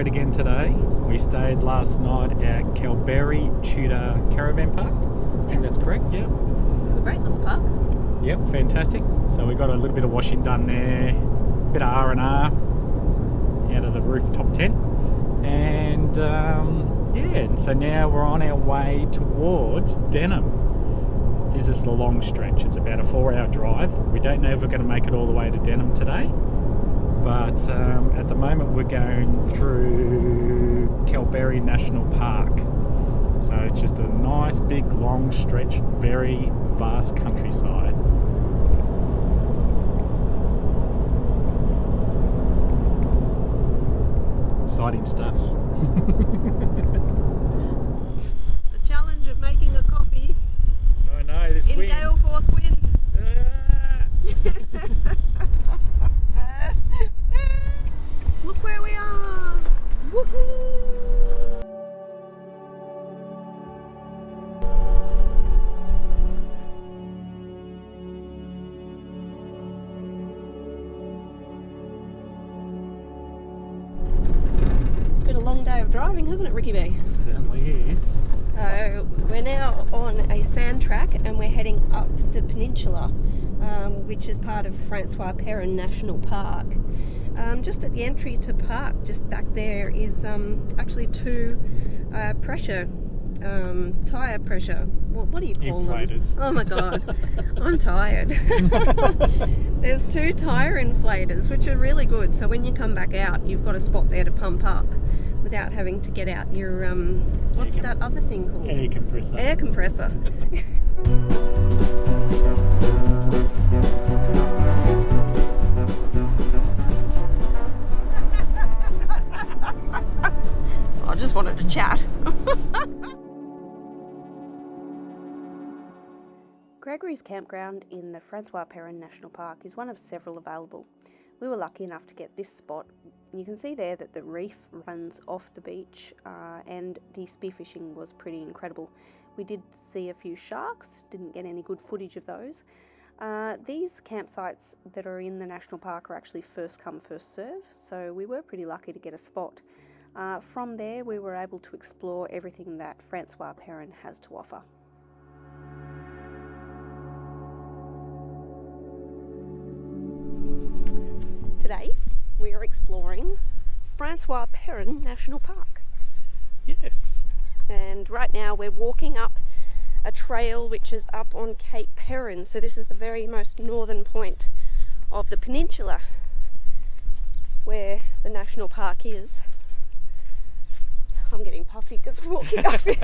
road again today. We stayed last night at Quobba Caravan Park. I think that's correct, yeah. It was a great little park. Yep, fantastic. So we got a little bit of washing done there, a bit of R&R out of the rooftop tent. And so now we're on our way towards Denham. This is the long stretch. It's about a 4-hour drive. We don't know if we're going to make it all the way to Denham today, but at the moment we're going through Quobba National Park. So it's just a nice big long stretch, very vast countryside. Exciting stuff. The challenge of making a coffee I know, this in wind. gale force wind. Look where we are! Woohoo! It's been a long day of driving, hasn't it, Ricky B? Certainly is. We're now on a sand track and we're heading up the peninsula, which is part of Francois Peron National Park. Just at the entry to park, just back there, is actually two tyre pressure. What do you call Inflators. them? Oh my god, I'm tired. There's two tyre inflators, which are really good. So when you come back out, you've got a spot there to pump up without having to get out your what's that other thing called? Air compressor. Air compressor. I just wanted to chat. Gregory's campground in the Francois Peron National Park is one of several available. We were lucky enough to get this spot. You can see there that the reef runs off the beach and the spearfishing was pretty incredible. We did see a few sharks, didn't get any good footage of those. These campsites that are in the national park are actually first come, first serve, so we were pretty lucky to get a spot. From there we were able to explore everything that Francois Peron has to offer. Today we are exploring Francois Peron National Park. Yes. And right now we're walking up a trail which is up on Cape Peron. So this is the very most northern point of the peninsula where the national park is. I'm getting puffy because we're walking up here.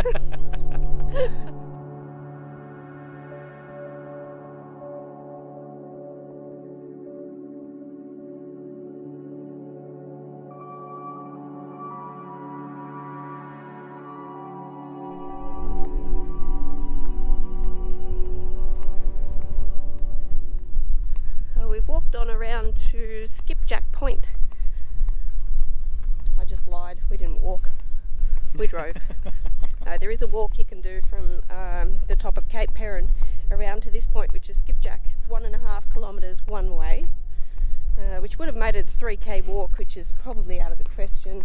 We've walked on around to Skipjack Point. I just lied, we didn't walk, we drove. There is a walk you can do from the top of Cape Peron around to this point, which is Skipjack. It's 1.5 kilometres one way, which would have made it a 3k walk, which is probably out of the question.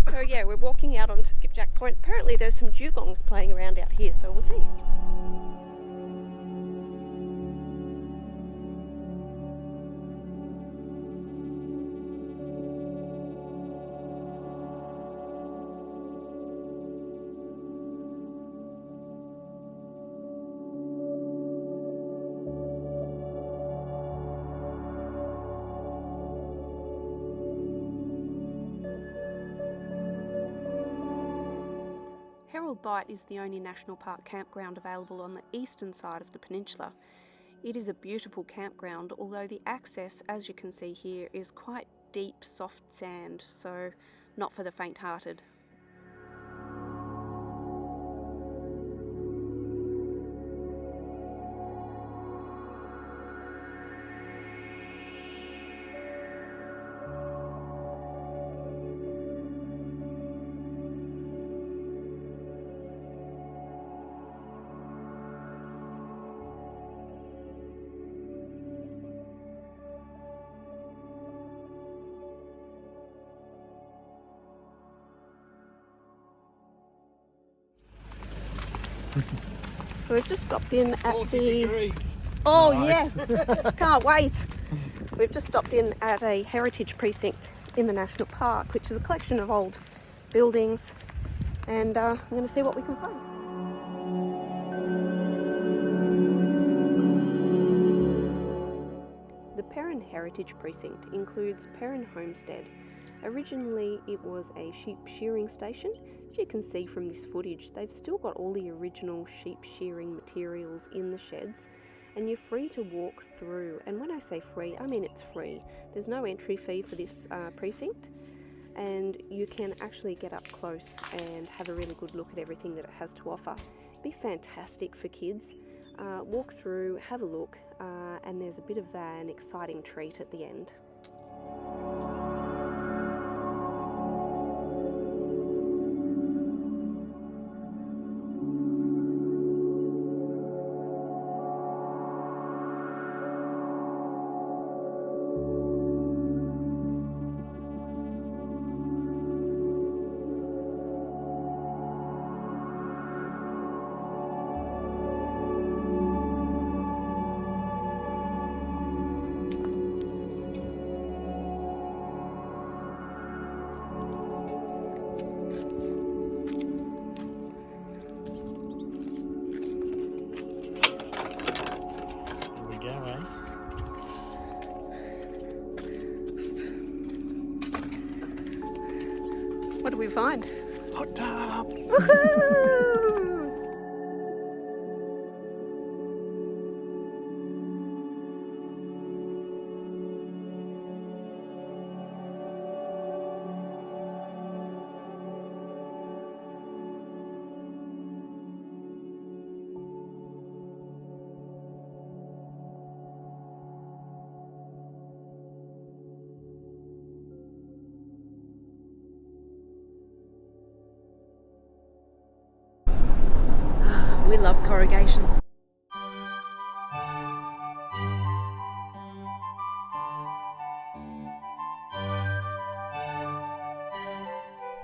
So yeah, we're walking out onto Skipjack Point. Apparently there's some dugongs playing around out here, so we'll see. Bight is the only national park campground available on the eastern side of the peninsula. It is a beautiful campground, although the access, as you can see here, is quite deep, soft sand, so not for the faint-hearted. We've just stopped in at 40 the... degrees. Oh Nice. yes, can't wait. We've just stopped in at a heritage precinct in the national park, which is a collection of old buildings, and I'm going to see what we can find. The Peron Heritage Precinct includes Peron Homestead. Originally it was a sheep shearing station. As you can see from this footage, they've still got all the original sheep shearing materials in the sheds, and you're free to walk through. And when I say free, I mean it's free. There's no entry fee for this precinct, and you can actually get up close and have a really good look at everything that it has to offer. It'd be fantastic for kids. Walk through, have a look, and there's a bit of an exciting treat at the end. What do we find? Hot tub! Woohoo! We love corrugations.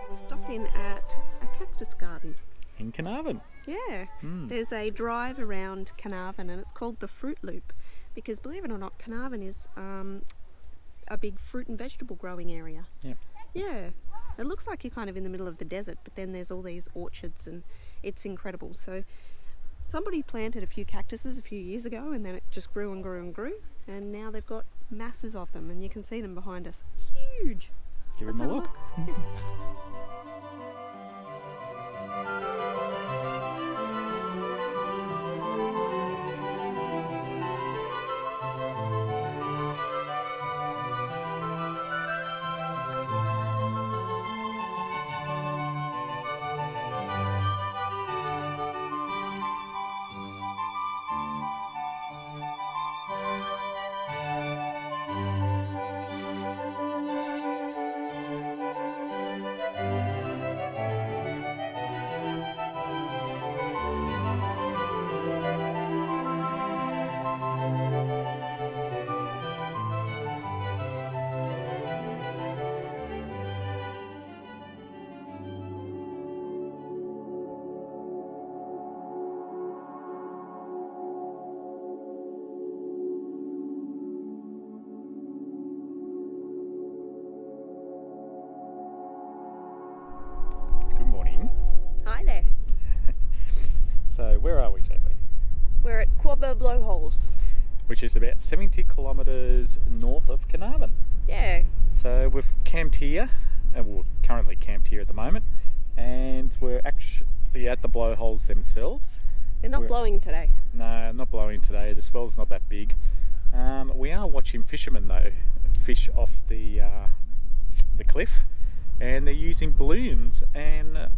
We've stopped in at a cactus garden. In Carnarvon. Yeah, there's a drive around Carnarvon and it's called the Fruit Loop because, believe it or not, Carnarvon is a big fruit and vegetable growing area. Yep. Yeah, it looks like you're kind of in the middle of the desert, but then there's all these orchards and it's incredible. So somebody planted a few cactuses a few years ago and then it just grew and grew and grew, and now they've got masses of them and you can see them behind us. Huge! Give them a look. Good morning. Hi there. So where are we, JB? We're at Quobba Blowholes. Which is about 70 kilometres north of Carnarvon. Yeah. So we've camped here, we're currently camped here at the moment, and we're actually at the blowholes themselves. They're not blowing today. No, not blowing today. The swell's not that big. We are watching fishermen though fish off the cliff, and they're using balloons and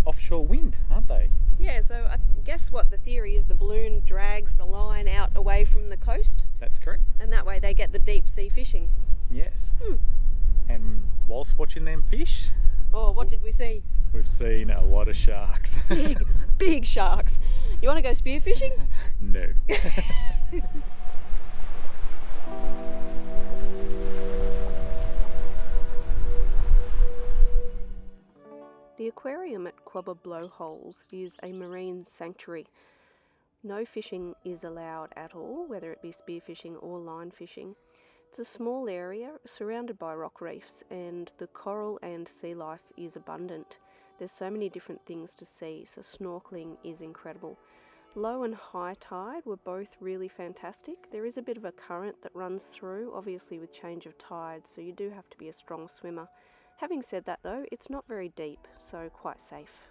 offshore wind, aren't they? Yeah, so I guess what the theory is, the balloon drags the line out away from the coast, That's correct. and that way they get the deep sea fishing. Yes. And whilst watching them fish, Oh, what did we see? we've seen a lot of sharks. Big, big sharks. You want to go spearfishing? No. The aquarium at at Quobba Blowholes is a marine sanctuary. No fishing is allowed at all, whether it be spearfishing or line fishing. It's a small area surrounded by rock reefs, and the coral and sea life is abundant. There's so many different things to see, so snorkeling is incredible. Low and high tide were both really fantastic. There is a bit of a current that runs through, obviously with change of tide, so you do have to be a strong swimmer. Having said that though, it's not very deep, so quite safe.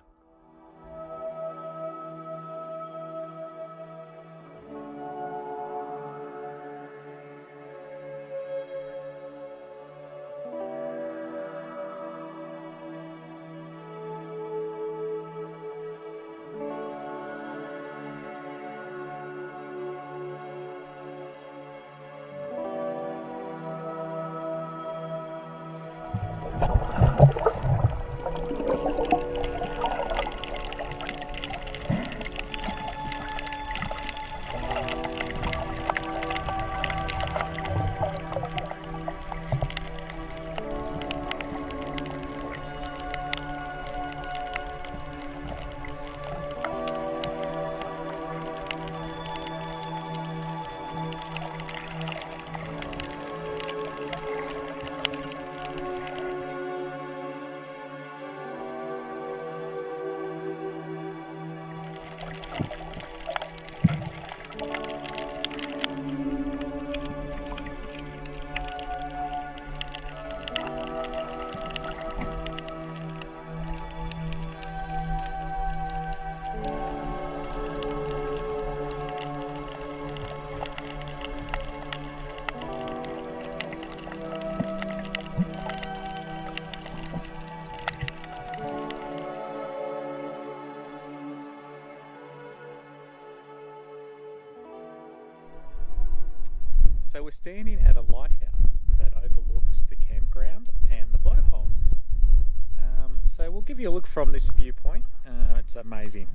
So we're standing at a lighthouse that overlooks the campground and the blowholes. So we'll give you a look from this viewpoint. It's amazing.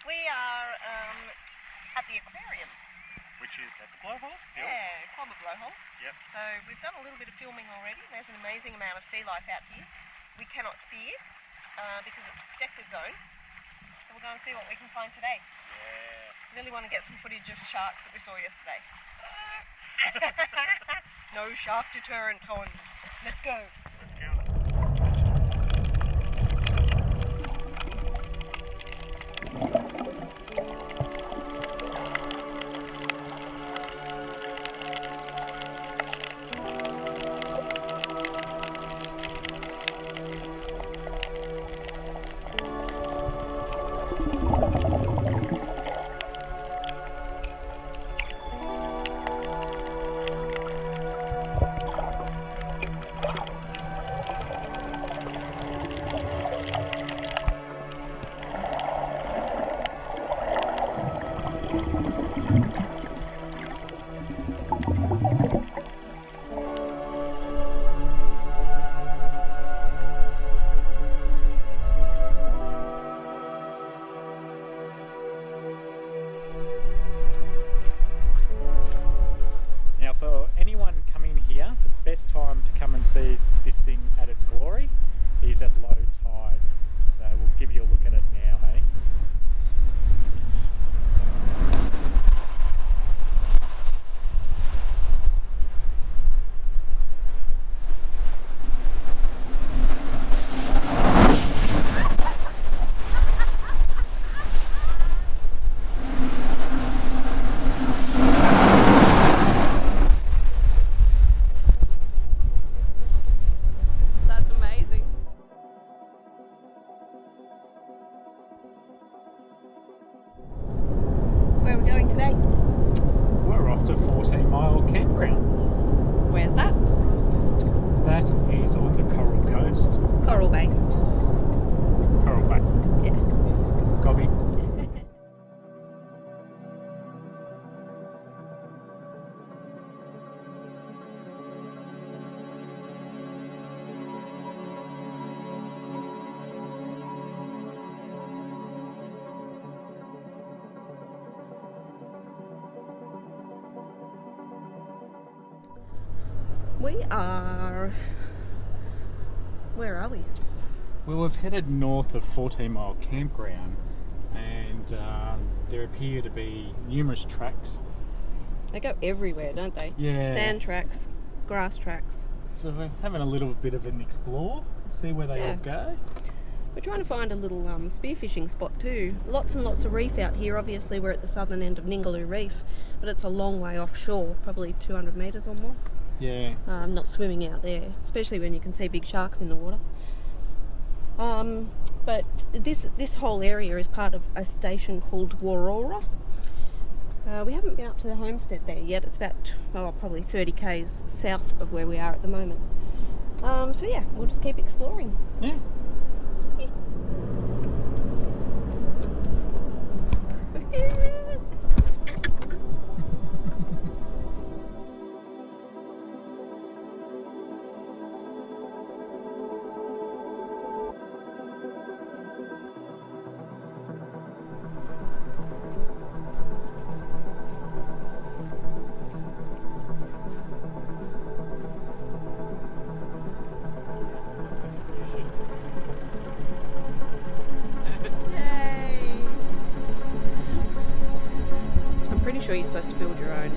We are at the aquarium. Which is at the blowholes still? Yeah, Quobba Blowholes. Yep. So we've done a little bit of filming already. There's an amazing amount of sea life out here. We cannot spear because it's a protected zone. So we'll go and see what we can find today. Yeah. Really want to get some footage of sharks that we saw yesterday. No shark deterrent on. Let's go. Let's go. Now for anyone coming here, the best time to come and see this thing at its glory is at low tide. So we'll give you a look at it now, hey? That's amazing. Where are we going today? We're off to 14 Mile Campground. Where's that? That is on the Coral Coast. Coral Bay. Coral Bay. Yeah. Copy. We are... Where are we? Well, we've headed north of 14 Mile Campground, and there appear to be numerous tracks. They go everywhere, don't they? Yeah. Sand tracks, grass tracks. So we're having a little bit of an explore, see where they all go. We're trying to find a little spearfishing spot too. Lots and lots of reef out here. Obviously we're at the southern end of Ningaloo Reef, but it's a long way offshore, probably 200 metres or more. Yeah. Not swimming out there, especially when you can see big sharks in the water. But this whole area is part of a station called Warora. We haven't been up to the homestead there yet. It's about probably 30 k's south of where we are at the moment. So yeah, we'll just keep exploring. Yeah. I'm pretty sure you're supposed to build your own.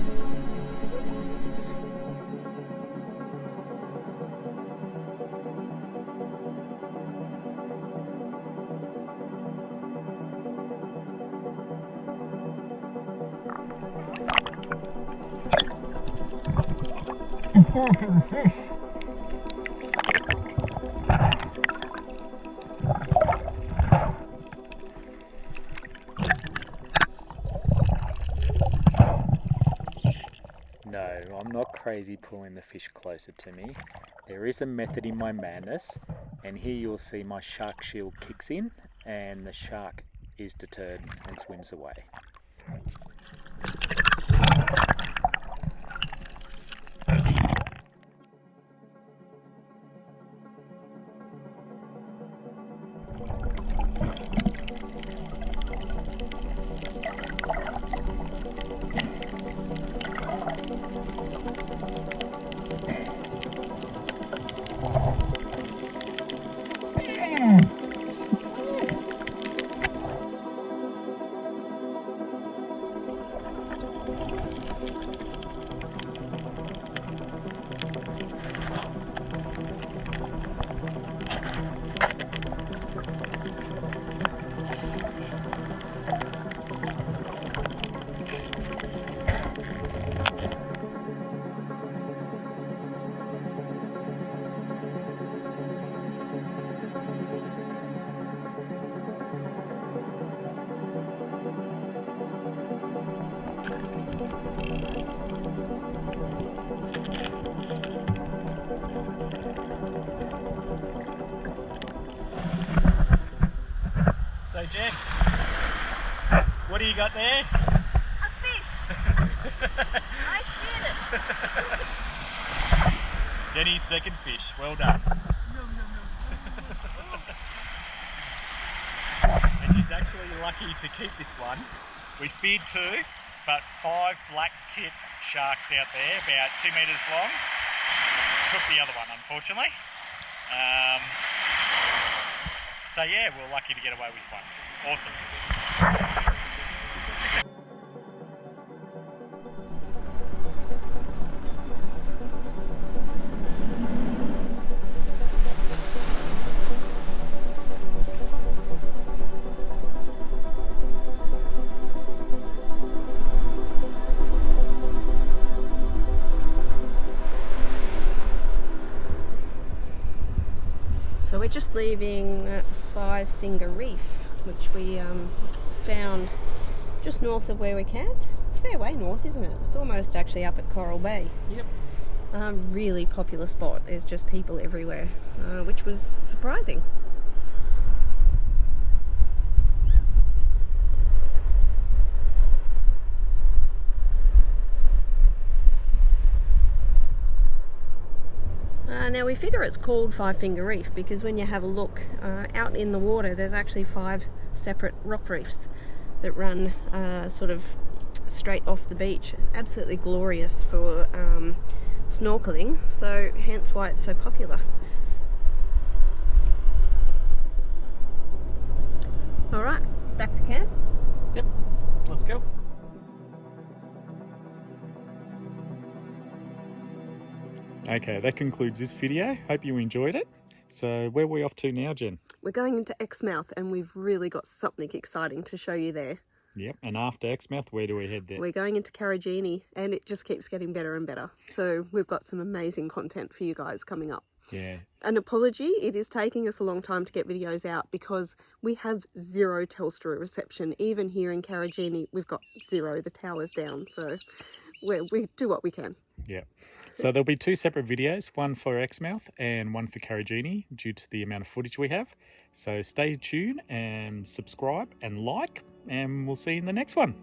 No, I'm not crazy pulling the fish closer to me. There is a method in my madness, and here you'll see my shark shield kicks in and the shark is deterred and swims away. So Jen, what do you got there? A fish! I speared it! Jenny's second fish, well done. And she's actually lucky to keep this one. We speared 2, but 5 black tit sharks out there, about 2 metres long. Took the other one, unfortunately. So yeah, we're lucky to get away with one. Awesome. So we're just leaving Five Finger Reef, which we found just north of where we camped. It's a fair way north, isn't it? It's almost actually up at Coral Bay. Yep. Really popular spot. There's just people everywhere, which was surprising. Now we figure it's called Five Finger Reef because when you have a look out in the water, there's actually 5 separate rock reefs that run sort of straight off the beach. Absolutely glorious for snorkeling, so hence why it's so popular. Alright, back to camp. Yep, let's go. Okay, that concludes this video. Hope you enjoyed it. So where are we off to now, Jen? We're going into Exmouth and we've really got something exciting to show you there. Yep, and after Exmouth, where do we head there? We're going into Carragini and it just keeps getting better and better. So we've got some amazing content for you guys coming up. Yeah. An apology, it is taking us a long time to get videos out because we have 0 Telstra reception. Even here in Carragini, we've got 0, the tower's down. So we do what we can. Yeah. So there'll be 2 separate videos, one for Exmouth and one for Carragini due to the amount of footage we have. So stay tuned and subscribe and like, and we'll see you in the next one.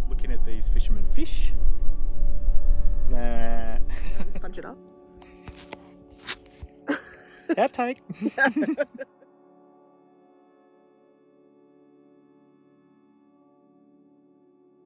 Looking at these fishermen fish. Sponge it up. Outtake.